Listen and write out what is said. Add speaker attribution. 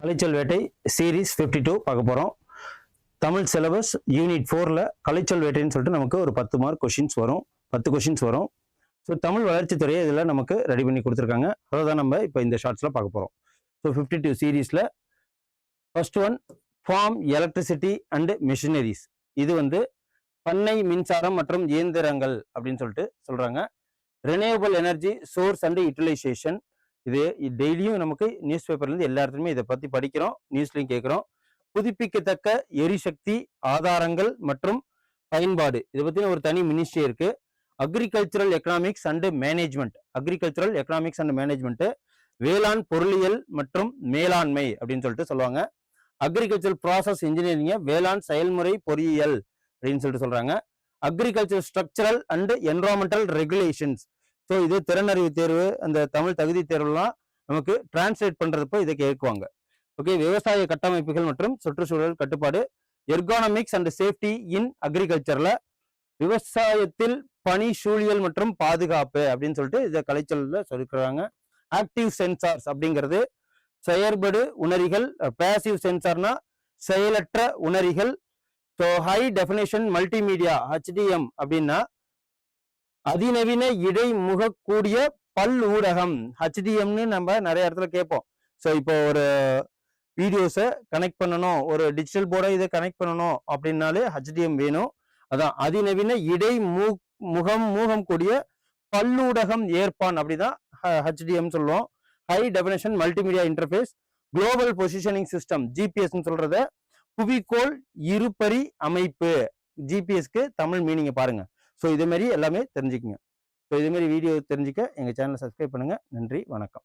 Speaker 1: கலைச்சொல் வேட்டை சீரீஸ் 52 பார்க்க போகிறோம். தமிழ் சிலபஸ் யூனிட் 4ல் கலைச்சொல் வேட்டைன்னு சொல்லிட்டு நமக்கு ஒரு 10 மார்க் கொஷின்ஸ் வரும், 10 கொஷின்ஸ் வரும். ஸோ தமிழ் வளர்ச்சித்துறையை இதில் நமக்கு ரெடி பண்ணி கொடுத்துருக்காங்க. அதை தான் நம்ம இப்போ இந்த ஷார்ட்ஸில் பார்க்க போகிறோம். ஸோ 52 சீரீஸில் first one farm electricity and machineries. இது வந்து பண்ணை மின்சாரம் மற்றும் இயந்திரங்கள் அப்படின்னு சொல்லிட்டு சொல்கிறாங்க. Renewable energy source and utilisation. இது டெய்லியும் நமக்கு நியூஸ் பேப்பர்லேருந்து எல்லா இடத்துலையுமே இதை பற்றி படிக்கிறோம், நியூஸ்லையும் கேட்குறோம். புதுப்பிக்கத்தக்க எரிசக்தி ஆதாரங்கள் மற்றும் பயன்பாடு, இதை பற்றின ஒரு தனி மினிஸ்ட்ரி இருக்குது. Agricultural economics and management, agricultural economics and management வேளாண் பொருளியல் மற்றும் மேலாண்மை அப்படின்னு சொல்லிட்டு சொல்லுவாங்க. அக்ரிகல்ச்சர் ப்ராசஸ் இன்ஜினியரிங்க வேளாண் செயல்முறை பொறியியல் அப்படின்னு சொல்லிட்டு சொல்கிறாங்க. Agriculture structural and environmental regulations. So இது திறனறிவு தேர்வு, அந்த தமிழ் தகுதி தேர்வுலாம் நமக்கு டிரான்ஸ்லேட் பண்ணுறப்போ இதை கேட்குவாங்க. ஓகே, விவசாய கட்டமைப்புகள் மற்றும் சுற்றுச்சூழல் கட்டுப்பாடு. எர்கானமிக்ஸ் அண்ட் சேஃப்டி இன் அக்ரிகல்ச்சரில் விவசாயத்தில் பணி சூழியல் மற்றும் பாதுகாப்பு அப்படின்னு சொல்லிட்டு இதை கலைச்சொல்ல சொல்லிக்கிறாங்க. ஆக்டிவ் சென்சார்ஸ் அப்படிங்கிறது செயற்படு உணரிகள், பேசிவ் சென்சார்னா செயலற்ற உணரிகள். So high definition multimedia HDM அப்படின்னா அதிநவீன இடைமுகக்கூடிய பல் ஊடகம். HDMன்னு நம்ம நிறைய இடத்துல கேட்போம். ஸோ இப்போ ஒரு வீடியோஸை கனெக்ட் பண்ணணும், ஒரு டிஜிட்டல் போர்டை இதை கனெக்ட் பண்ணணும் அப்படின்னாலே HDM வேணும். அதான் அதிநவீன மூகம் கூடிய பல்லூடகம் ஏற்பான் அப்படிதான் HDM சொல்லுவோம். High definition multimedia interface. Global positioning system GPS சொல்றத புவிக்கோள் இருபரி அமைப்பு. GPSக்கு தமிழ் மீனிங்கை பாருங்க. ஸோ இதே மாதிரி எல்லாமே தெரிஞ்சுக்குங்க. ஸோ இதே மாதிரி வீடியோ தெரிஞ்சுக்க எங்கள் சேனலை சப்ஸ்கிரைப் பண்ணுங்க. நன்றி, வணக்கம்.